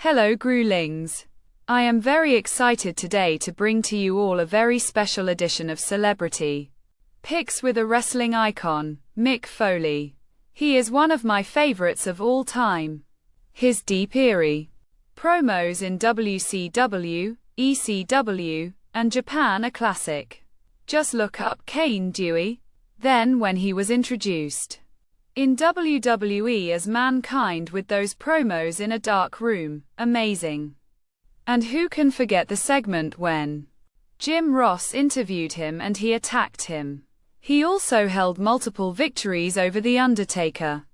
Hello Gruelings. I am very excited today to bring to you all a very special edition of Celebrity Picks with a wrestling icon, Mick Foley. He is one of my favorites of all time. His deep eerie promos in WCW, ECW, and Japan are classic. Just look up Kane Dewey. Then when he was introduced in WWE as Mankind with those promos in a dark room, amazing. And who can forget the segment when Jim Ross interviewed him and he attacked him. He also held multiple victories over The Undertaker.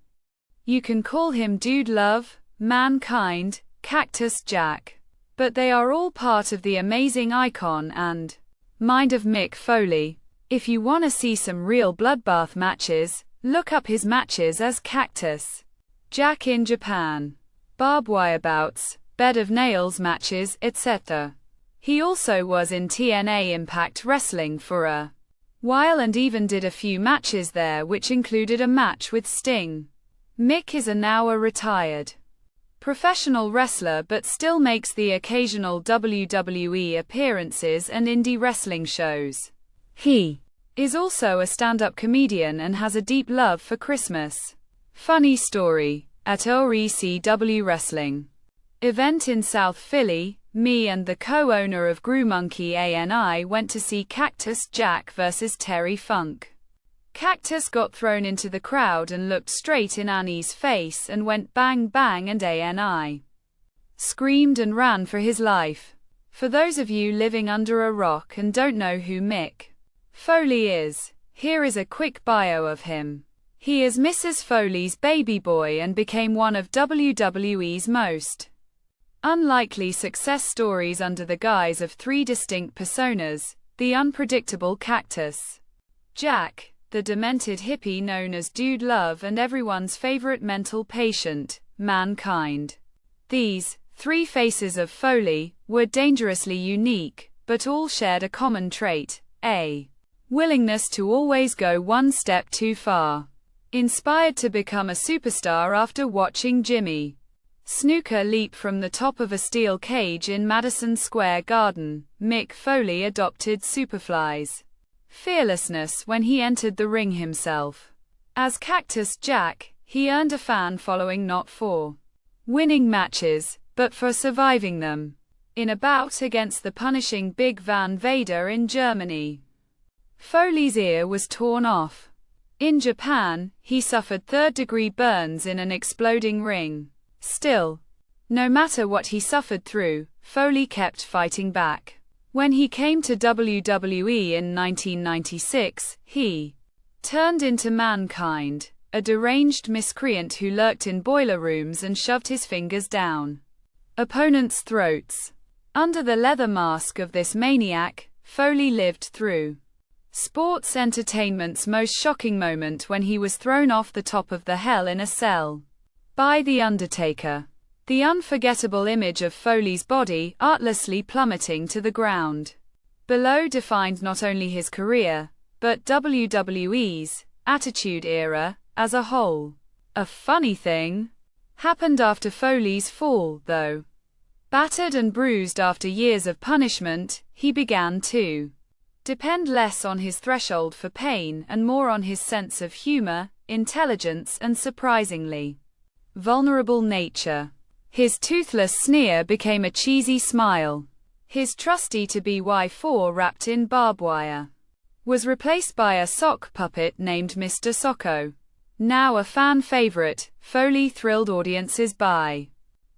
You can call him Dude Love, Mankind, Cactus Jack. But they are all part of the amazing icon and mind of Mick Foley. If you wanna see some real bloodbath matches, look up his matches as Cactus Jack in Japan. Barbed wire bouts, bed of nails matches, etc. He also was in TNA Impact Wrestling for a while and even did a few matches there, which included a match with Sting. Mick is now a retired professional wrestler but still makes the occasional WWE appearances and indie wrestling shows. He is also a stand-up comedian and has a deep love for Christmas. Funny story, at ECW wrestling event in South Philly, me and the co-owner of Gruemonkey and went to see Cactus Jack vs. Terry Funk. Cactus got thrown into the crowd and looked straight in Annie's face and went bang bang, and ANI screamed and ran for his life. For those of you living under a rock and don't know who Mick Foley is, here is a quick bio of him. He is Mrs. Foley's baby boy and became one of WWE's most unlikely success stories under the guise of three distinct personas: the unpredictable Cactus Jack, the demented hippie known as Dude Love, and everyone's favorite mental patient, Mankind. These three faces of Foley were dangerously unique, but all shared a common trait: a willingness to always go one step too far. Inspired to become a superstar after watching Jimmy Snuka leap from the top of a steel cage in Madison Square Garden, Mick Foley adopted Superfly's fearlessness when he entered the ring himself. As Cactus Jack, he earned a fan following not for winning matches, but for surviving them. In a bout against the punishing Big Van Vader in Germany, Foley's ear was torn off. In Japan, he suffered third-degree burns in an exploding ring. Still, no matter what he suffered through, Foley kept fighting back. When he came to WWE in 1996, he turned into Mankind, a deranged miscreant who lurked in boiler rooms and shoved his fingers down opponents' throats. Under the leather mask of this maniac, Foley lived through sports entertainment's most shocking moment when he was thrown off the top of the Hell in a Cell by The Undertaker. The unforgettable image of Foley's body artlessly plummeting to the ground below defined not only his career, but WWE's Attitude Era as a whole. A funny thing happened after Foley's fall, though. Battered and bruised after years of punishment, he began to depend less on his threshold for pain and more on his sense of humor, intelligence, and surprisingly vulnerable nature. His toothless sneer became a cheesy smile. His trusty to-be-4 wrapped in barbed wire was replaced by a sock puppet named Mr. Socko. Now a fan favorite, Foley thrilled audiences by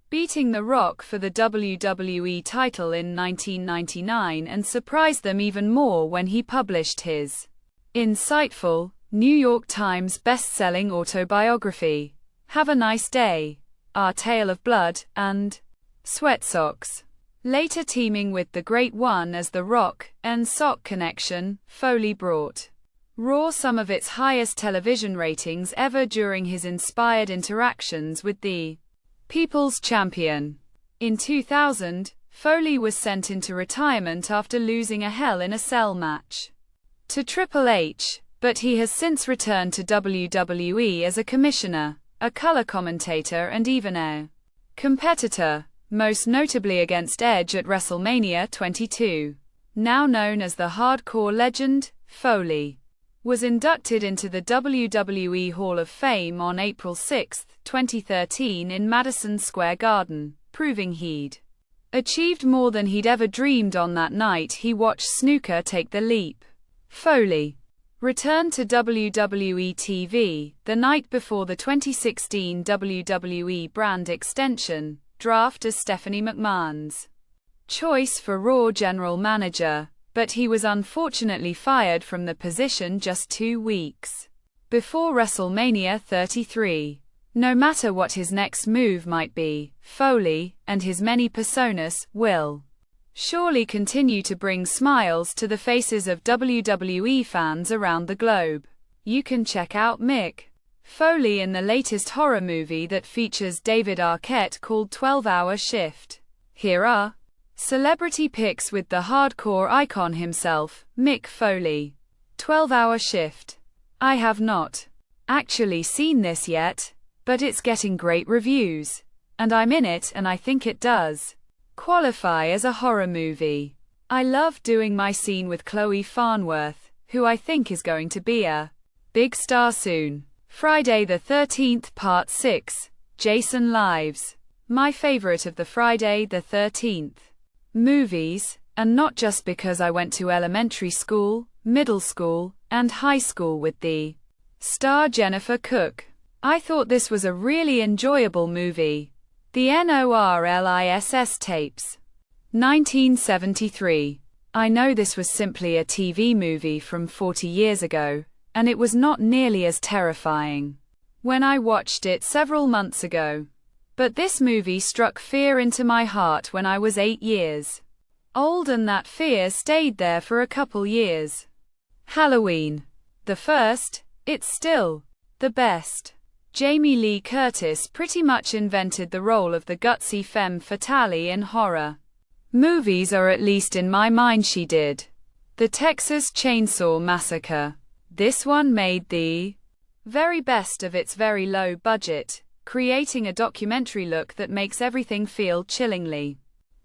beating The Rock for the WWE title in 1999 and surprised them even more when he published his insightful, New York Times best-selling autobiography, Have a Nice Day, Our Tale of Blood and Sweat Socks. Later teaming with the Great One as The Rock and Sock Connection, Foley brought Raw some of its highest television ratings ever during his inspired interactions with the People's Champion. In 2000, Foley was sent into retirement after losing a Hell in a Cell match to Triple H, but he has since returned to WWE as a commissioner, a color commentator and even a competitor. most notably against Edge at WrestleMania 22. Now known as the Hardcore Legend, Foley was inducted into the WWE Hall of Fame on April 6, 2013 in Madison Square Garden, proving he'd achieved more than he'd ever dreamed on that night he watched snooker take the leap. Foley returned to WWE TV the night before the 2016 WWE brand extension draft as Stephanie McMahon's choice for Raw general manager, but he was unfortunately fired from the position just 2 weeks before WrestleMania 33. No matter what his next move might be, Foley, and his many personas, will surely continue to bring smiles to the faces of WWE fans around the globe. You can check out Mick Foley in the latest horror movie that features David Arquette called 12-Hour Shift. Here are celebrity pics with the hardcore icon himself, Mick Foley. 12-Hour Shift. I have not actually seen this yet, but it's getting great reviews. And I'm in it and I think it does qualify as a horror movie. I love doing my scene with Chloe Farnworth, who I think is going to be a big star soon. Friday the 13th Part 6, Jason Lives. My favorite of the Friday the 13th movies, and not just because I went to elementary school, middle school, and high school with the star Jennifer Cook. I thought this was a really enjoyable movie. The NORLISS tapes. 1973. I know this was simply a TV movie from 40 years ago, and it was not nearly as terrifying when I watched it several months ago. But this movie struck fear into my heart when I was 8 years old, and that fear stayed there for a couple years. Halloween. The first, it's still the best. Jamie Lee Curtis pretty much invented the role of the gutsy femme fatale in horror movies, or at least in my mind she did. The Texas Chainsaw Massacre. This one made the very best of its very low budget, creating a documentary look that makes everything feel chillingly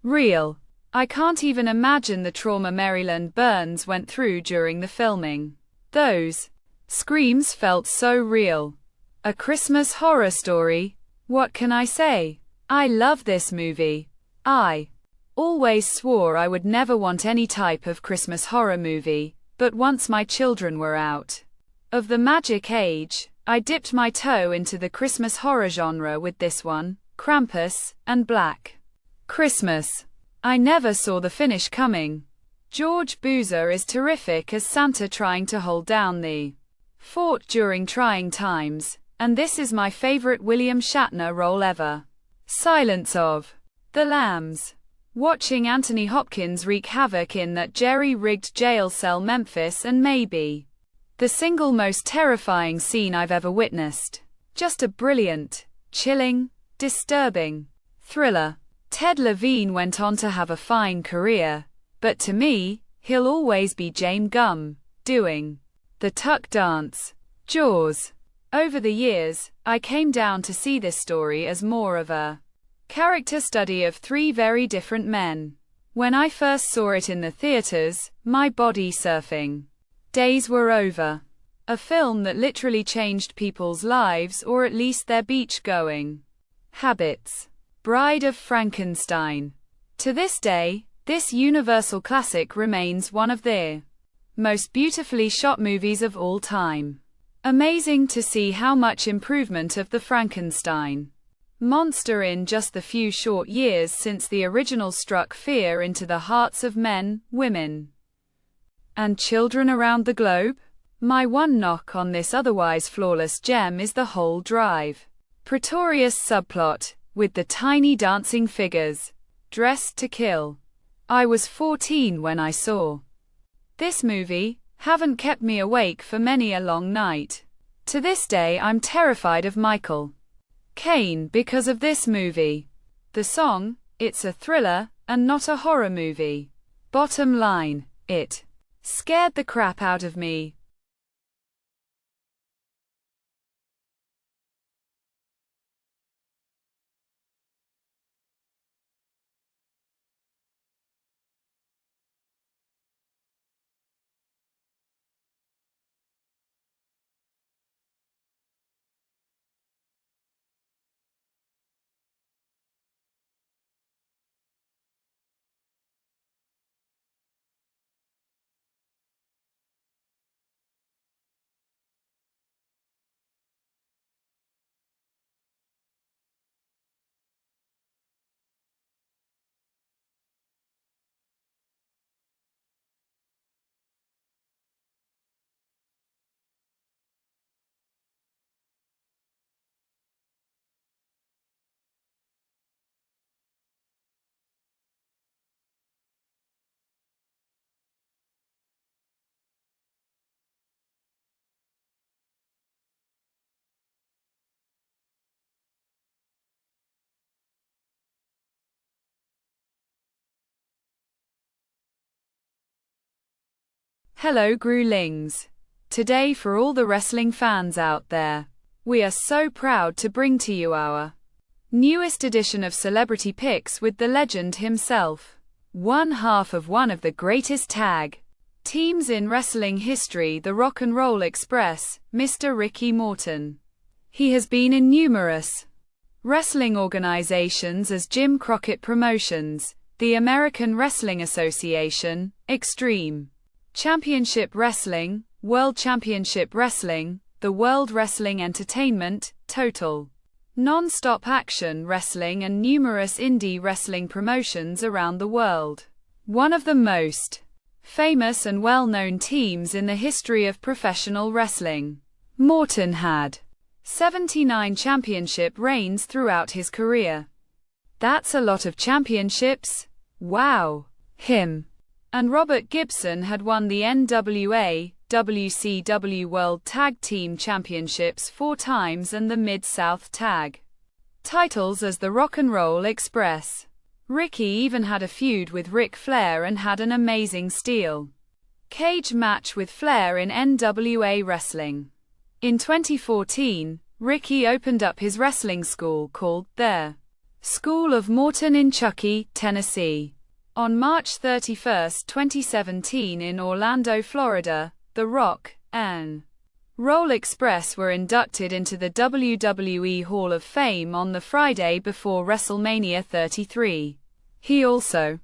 real. I can't even imagine the trauma Marilyn Burns went through during the filming. Those screams felt so real. A Christmas Horror Story. What can I say? I love this movie. I always swore I would never want any type of Christmas horror movie, but once my children were out of the magic age, I dipped my toe into the Christmas horror genre with this one, Krampus, and Black Christmas. I never saw the finish coming. George Boozer is terrific as Santa trying to hold down the fort during trying times, and this is my favorite William Shatner role ever. Silence of the Lambs. Watching Anthony Hopkins wreak havoc in that jerry-rigged jail cell Memphis, and maybe the single most terrifying scene I've ever witnessed. Just a brilliant, chilling, disturbing thriller. Ted Levine went on to have a fine career, but to me, he'll always be James Gumb, doing the tuck dance. Jaws. Over the years, I came down to see this story as more of a character study of three very different men. When I first saw it in the theaters, my body surfing days were over. A film that literally changed people's lives, or at least their beach-going habits. Bride of Frankenstein. To this day, this universal classic remains one of the most beautifully shot movies of all time. Amazing to see how much improvement of the Frankenstein monster in just the few short years since the original struck fear into the hearts of men, women, and children around the globe. My one knock on this otherwise flawless gem is the whole Drive Pretorius subplot, with the tiny dancing figures, dressed to kill. I was 14 when I saw this movie, haven't kept me awake for many a long night. To this day I'm terrified of Michael Caine because of this movie. The song, it's a thriller, and not a horror movie. Bottom line, it scared the crap out of me. Hello Gruelings. Today for all the wrestling fans out there, we are so proud to bring to you our newest edition of Celebrity Picks with the legend himself, one half of one of the greatest tag teams in wrestling history, the Rock and Roll Express, Mr. Ricky Morton. He has been in numerous wrestling organizations as Jim Crockett Promotions, the American Wrestling Association, Extreme Championship Wrestling, World Championship Wrestling, the World Wrestling Entertainment, Total Non-Stop Action Wrestling, and numerous indie wrestling promotions around the world. One of the most famous and well-known teams in the history of professional wrestling. Morton had 79 championship reigns throughout his career. That's a lot of championships. Wow. Him and Robert Gibson had won the NWA, WCW World Tag Team Championships 4 times and the Mid-South Tag titles as the Rock and Roll Express. Ricky even had a feud with Ric Flair and had an amazing steel cage match with Flair in NWA Wrestling. In 2014, Ricky opened up his wrestling school called The School of Morton in Chuckey, Tennessee. On March 31, 2017 in Orlando, Florida, The Rock and Roll Express were inducted into the WWE Hall of Fame on the Friday before WrestleMania 33. He also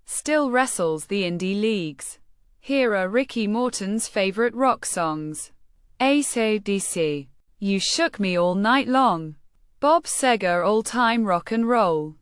still wrestles the indie leagues. Here are Ricky Morton's favorite rock songs. AC/DC, You Shook Me All Night Long. Bob Seger, All Time Rock and Roll.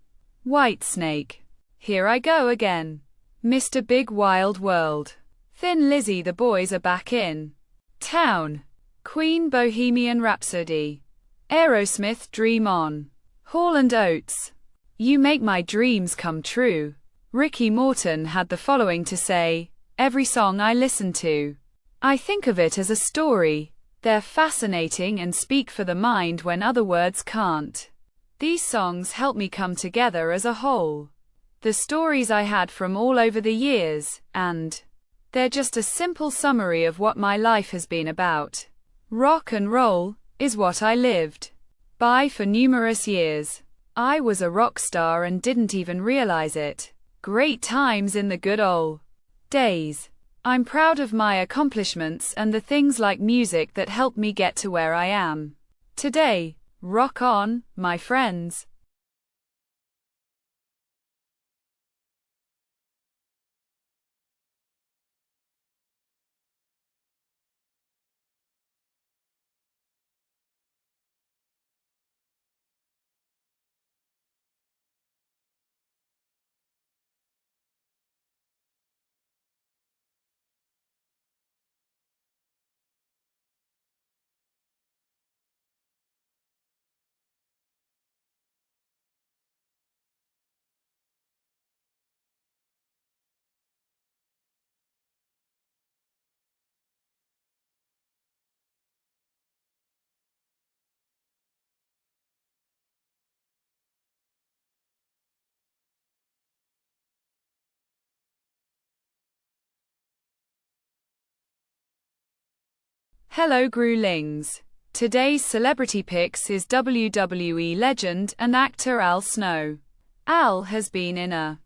Whitesnake, Here I Go Again. Mr. Big Wild World. Thin Lizzy, The Boys Are Back in Town. Queen, Bohemian Rhapsody. Aerosmith, Dream On. Hall & Oates, You Make My Dreams Come True. Ricky Morton had the following to say: every song I listen to, I think of it as a story. They're fascinating and speak for the mind when other words can't. These songs help me come together as a whole. The stories I had from all over the years, and they're just a simple summary of what my life has been about. Rock and roll is what I lived by for numerous years. I was a rock star and didn't even realize it. Great times in the good old days. I'm proud of my accomplishments and the things like music that helped me get to where I am today. Rock on, my friends. Hello Gruelings. Today's Celebrity Picks is WWE legend and actor Al Snow. Al has been in a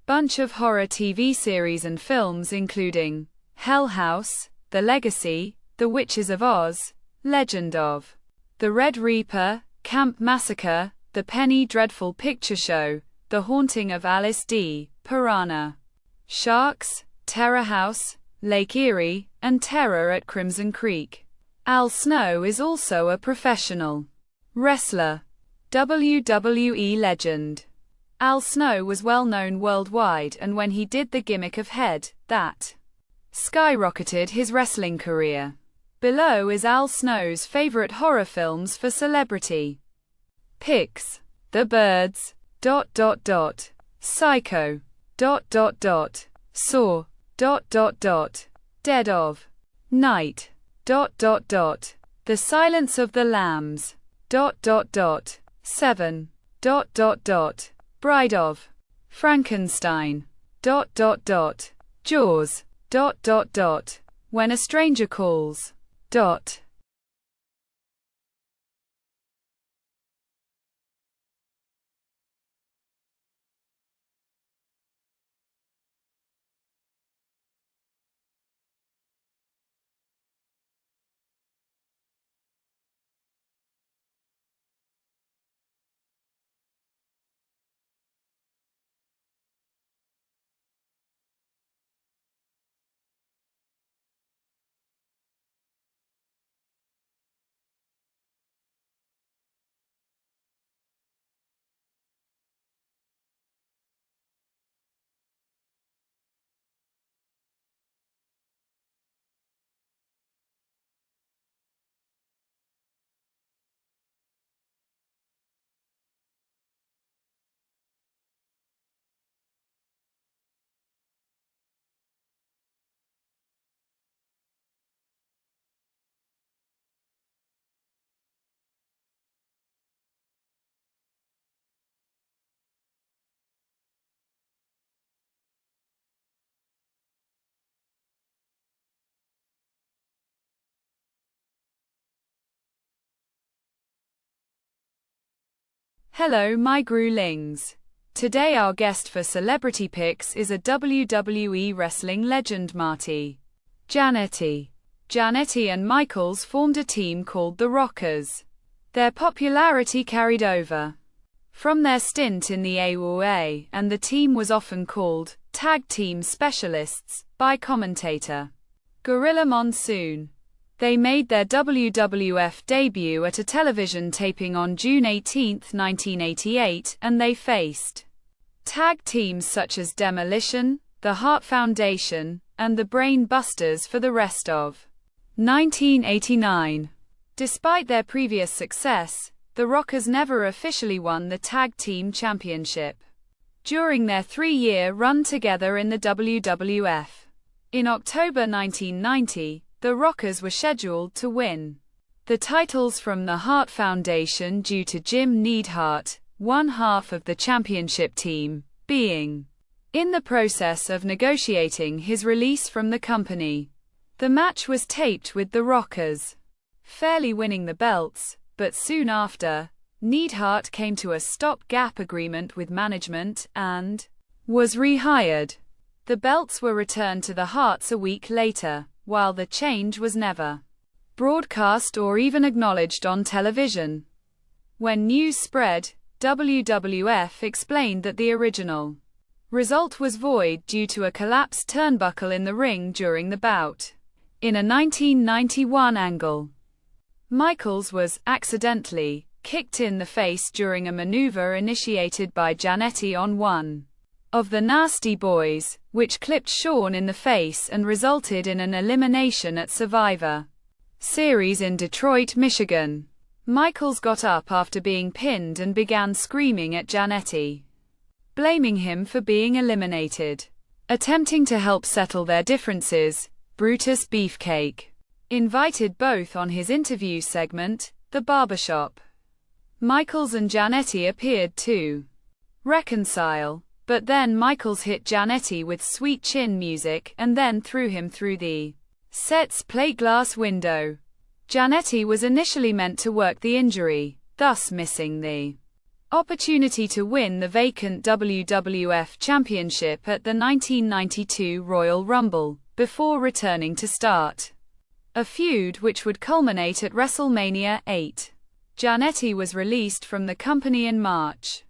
bunch of horror TV series and films including Hell House, The Legacy, The Witches of Oz, Legend of the Red Reaper, Camp Massacre, The Penny Dreadful Picture Show, The Haunting of Alice D. Piranha, Sharks, Terror House, Lake Erie, and Terror at Crimson Creek. Al Snow is also a professional wrestler, WWE legend. Al Snow was well known worldwide, and when he did the gimmick of Head, that skyrocketed his wrestling career. Below is Al Snow's favorite horror films for celebrity picks. The Birds, Psycho, Saw, Dead of Night, The Silence of the Lambs, Seven, Bride of Frankenstein, Jaws, When a stranger calls. Dot. Hello my Gruelings. Today our guest for Celebrity Picks is a WWE wrestling legend Marty Jannetty. Jannetty and Michaels formed a team called the Rockers. Their popularity carried over from their stint in the AWA, and the team was often called Tag Team Specialists by commentator Gorilla Monsoon. They made their WWF debut at a television taping on June 18, 1988, and they faced tag teams such as Demolition, the Hart Foundation, and the Brain Busters for the rest of 1989. Despite their previous success, the Rockers never officially won the Tag Team Championship during their 3-year run together in the WWF. In October 1990, the Rockers were scheduled to win the titles from the Hart Foundation due to Jim Neidhart, one half of the championship team, being in the process of negotiating his release from the company. The match was taped with the Rockers fairly winning the belts, but soon after, Neidhart came to a stop-gap agreement with management and was rehired. The belts were returned to the Harts a week later, while the change was never broadcast or even acknowledged on television. When news spread, WWF explained that the original result was void due to a collapsed turnbuckle in the ring during the bout. In a 1991 angle, Michaels was accidentally kicked in the face during a maneuver initiated by Jannetty on one of the Nasty Boys, which clipped Shawn in the face and resulted in an elimination at Survivor Series in Detroit, Michigan. Michaels got up after being pinned and began screaming at Jannetty, blaming him for being eliminated. Attempting to help settle their differences, Brutus Beefcake invited both on his interview segment, The Barbershop. Michaels and Jannetty appeared to reconcile, but then Michaels hit Jannetty with sweet chin music and then threw him through the set's plate glass window. Jannetty was initially meant to work the injury, thus missing the opportunity to win the vacant WWF Championship at the 1992 Royal Rumble, before returning to start a feud which would culminate at WrestleMania 8. Jannetty was released from the company in March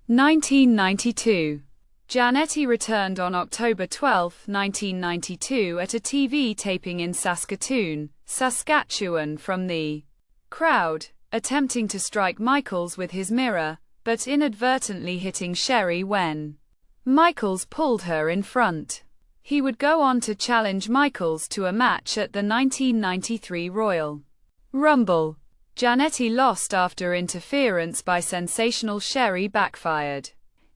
1992. Jannetty returned on October 12, 1992 at a TV taping in Saskatoon, Saskatchewan from the crowd, attempting to strike Michaels with his mirror, but inadvertently hitting Sherry when Michaels pulled her in front. He would go on to challenge Michaels to a match at the 1993 Royal Rumble. Jannetty lost after interference by sensational Sherry backfired.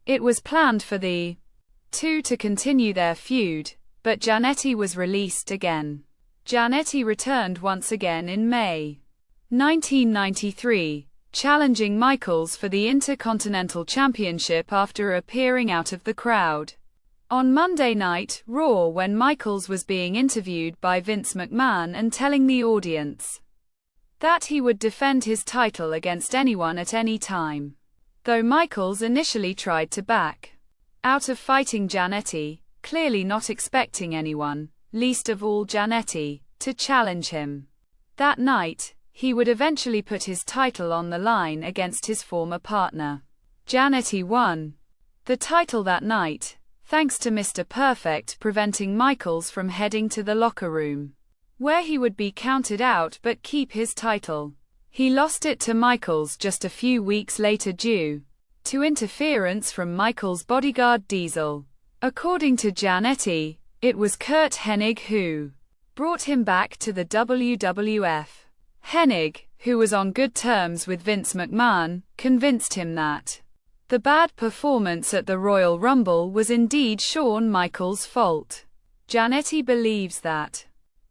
It was planned for the two to continue their feud, but Jannetty was released again. Jannetty returned once again in May 1993, challenging Michaels for the Intercontinental Championship after appearing out of the crowd. On Monday Night Raw, when Michaels was being interviewed by Vince McMahon and telling the audience that he would defend his title against anyone at any time. Though Michaels initially tried to back out of fighting Jannetty, clearly not expecting anyone, least of all Jannetty, to challenge him. That night, he would eventually put his title on the line against his former partner. Jannetty won the title that night, thanks to Mr. Perfect preventing Michaels from heading to the locker room, where he would be counted out but keep his title. He lost it to Michaels just a few weeks later due to interference from Michaels' bodyguard Diesel. According to Jannetty, it was Curt Hennig who brought him back to the WWF. Hennig, who was on good terms with Vince McMahon, convinced him that the bad performance at the Royal Rumble was indeed Shawn Michaels' fault. Jannetty believes that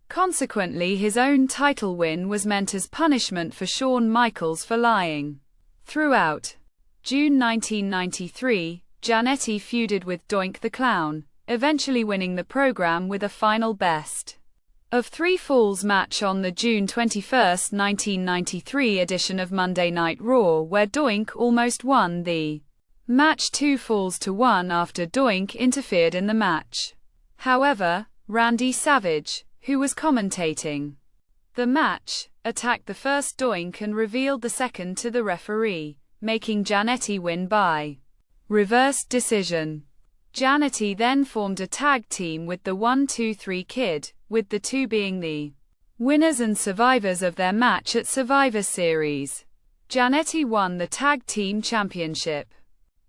consequently his own title win was meant as punishment for Shawn Michaels for lying. Throughout June 1993, Jannetty feuded with Doink the Clown, eventually winning the program with a final best of 3 falls match on the June 21, 1993 edition of Monday Night Raw, where Doink almost won the match 2 falls to 1 after Doink interfered in the match. However, Randy Savage, who was commentating the match, attacked the first Doink and revealed the second to the referee, making Jannetty win by reverse decision. Jannetty then formed a tag team with the 1-2-3 Kid, with the two being the winners and survivors of their match at Survivor Series. Jannetty won the tag team championship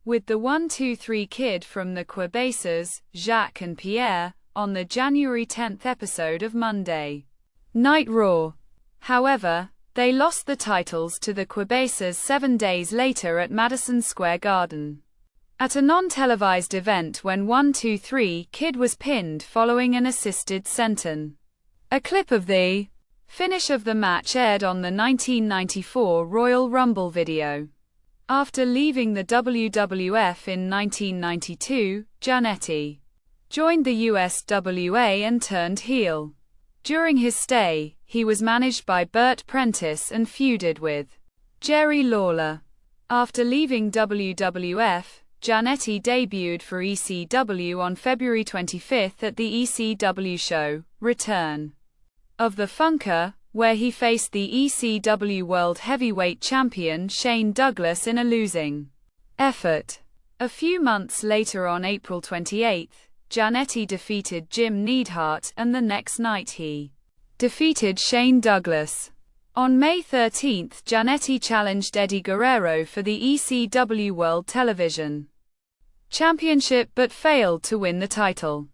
with the 1-2-3 Kid from the Quebecers, Jacques and Pierre, on the January 10 episode of Monday Night Raw. However, they lost the titles to the Quebecers 7 days later at Madison Square Garden, at a non-televised event when 1-2-3 Kid was pinned following an assisted senton. A clip of the finish of the match aired on the 1994 Royal Rumble video. After leaving the WWF in 1992, Jannetty joined the USWA and turned heel. During his stay, he was managed by Burt Prentice and feuded with Jerry Lawler. After leaving WWF, Jannetty debuted for ECW on February 25 at the ECW show, Return of the Funker, where he faced the ECW World Heavyweight Champion Shane Douglas in a losing effort. A few months later, on April 28, Jannetty defeated Jim Neidhart, and the next night he defeated Shane Douglas. On May 13, Jannetty challenged Eddie Guerrero for the ECW World Television Championship but failed to win the title.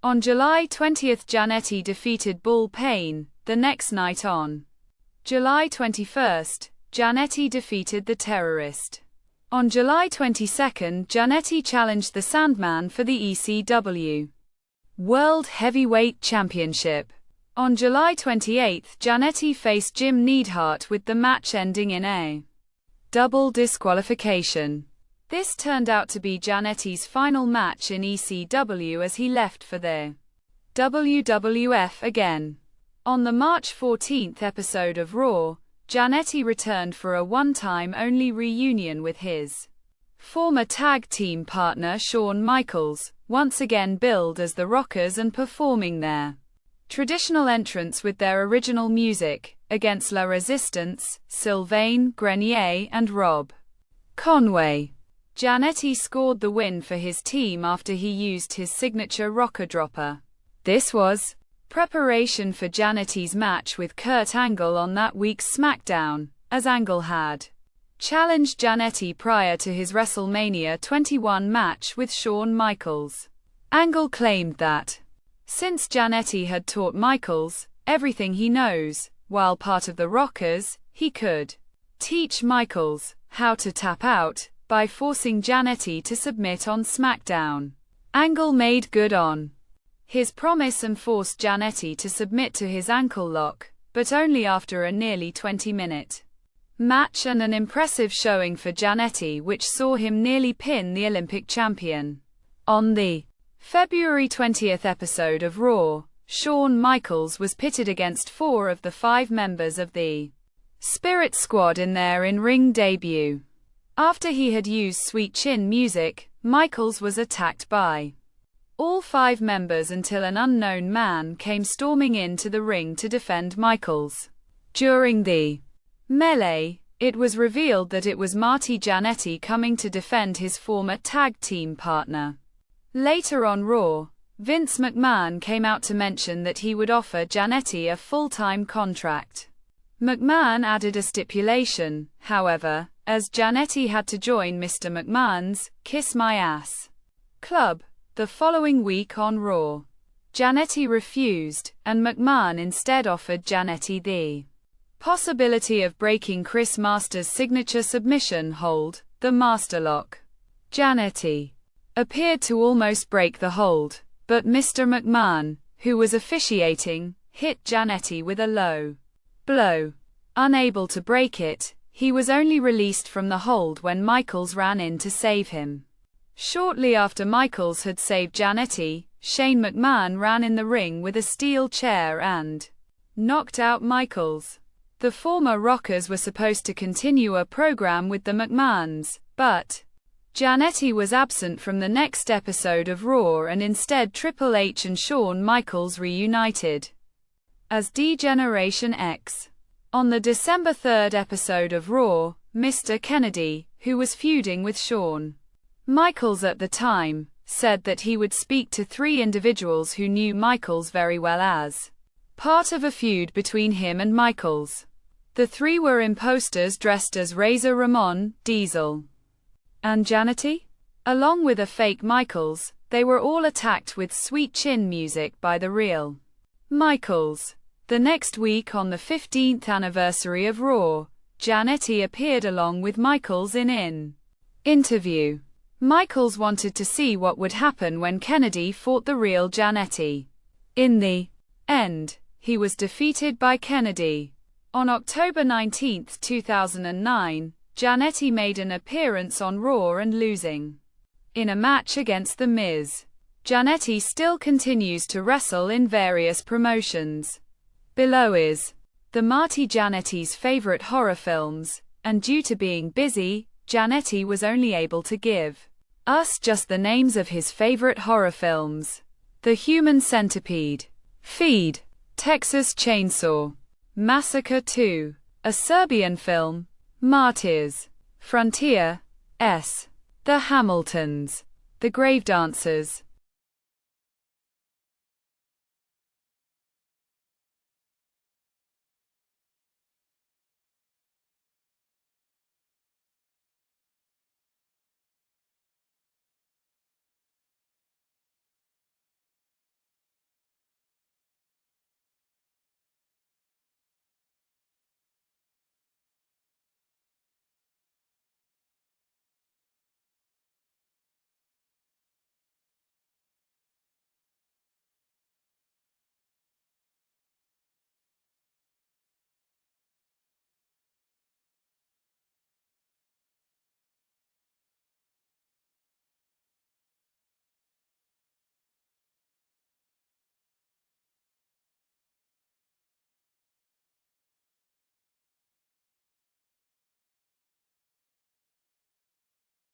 On July 20, Jannetty defeated Bull Payne. The next night, on July 21, Jannetty defeated the Terrorist. On July 22, Jannetty challenged the Sandman for the ECW World Heavyweight Championship. On July 28, Jannetty faced Jim Neidhart, with the match ending in a double disqualification. This turned out to be Jannetty's final match in ECW as he left for the WWF again. On the March 14 episode of Raw, Jannetty returned for a one-time-only reunion with his former tag team partner Shawn Michaels, once again billed as the Rockers and performing their traditional entrance with their original music, against La Resistance, Sylvain Grenier and Rob Conway. Jannetty scored the win for his team after he used his signature rocker dropper. This was preparation for Jannetty's match with Kurt Angle on that week's SmackDown, as Angle had challenged Jannetty prior to his WrestleMania 21 match with Shawn Michaels. Angle claimed that since Jannetty had taught Michaels everything he knows, while part of the Rockers, he could teach Michaels how to tap out by forcing Jannetty to submit on SmackDown. Angle made good on his promise and forced Jannetty to submit to his ankle lock, but only after a nearly 20-minute match and an impressive showing for Jannetty, which saw him nearly pin the Olympic champion. On the February 20th episode of Raw. Shawn Michaels was pitted against 4 of the 5 members of the Spirit Squad in their in-ring debut. After he had used Sweet Chin Music, Michaels was attacked by all 5 members until an unknown man came storming into the ring to defend Michaels. During the melee, it was revealed that it was Marty Jannetty coming to defend his former tag team partner. Later on Raw, Vince McMahon came out to mention that he would offer Jannetty a full-time contract. McMahon added a stipulation, however, as Jannetty had to join Mr. McMahon's Kiss My Ass Club the following week on Raw. Jannetty refused, and McMahon instead offered Jannetty the possibility of breaking Chris Masters' signature submission hold, the Masterlock. Jannetty appeared to almost break the hold, but Mr. McMahon, who was officiating, hit Jannetty with a low blow. Unable to break it, he was only released from the hold when Michaels ran in to save him. Shortly after Michaels had saved Jannetty, Shane McMahon ran in the ring with a steel chair and knocked out Michaels. The former Rockers were supposed to continue a program with the McMahons, but Jannetty was absent from the next episode of Raw and instead Triple H and Shawn Michaels reunited as D-Generation X. On the December 3rd episode of Raw, Mr. Kennedy, who was feuding with Shawn Michaels at the time, said that he would speak to 3 individuals who knew Michaels very well as part of a feud between him and Michaels. The 3 were imposters dressed as Razor Ramon, Diesel, and Jannetty. Along with a fake Michaels, they were all attacked with Sweet Chin Music by the real Michaels. The next week on the 15th anniversary of Raw, Jannetty appeared along with Michaels in an interview. Michaels wanted to see what would happen when Kennedy fought the real Jannetty. In the end, he was defeated by Kennedy. On October 19, 2009, Jannetty made an appearance on Raw and losing in a match against The Miz. Jannetty still continues to wrestle in various promotions. Below is the Marty Jannetty's favorite horror films, and due to being busy, Jannetty was only able to give us just the names of his favorite horror films: The Human Centipede, Feed, Texas Chainsaw Massacre 2, a Serbian film, Martyrs, Frontier, The Hamiltons, The Gravedancers,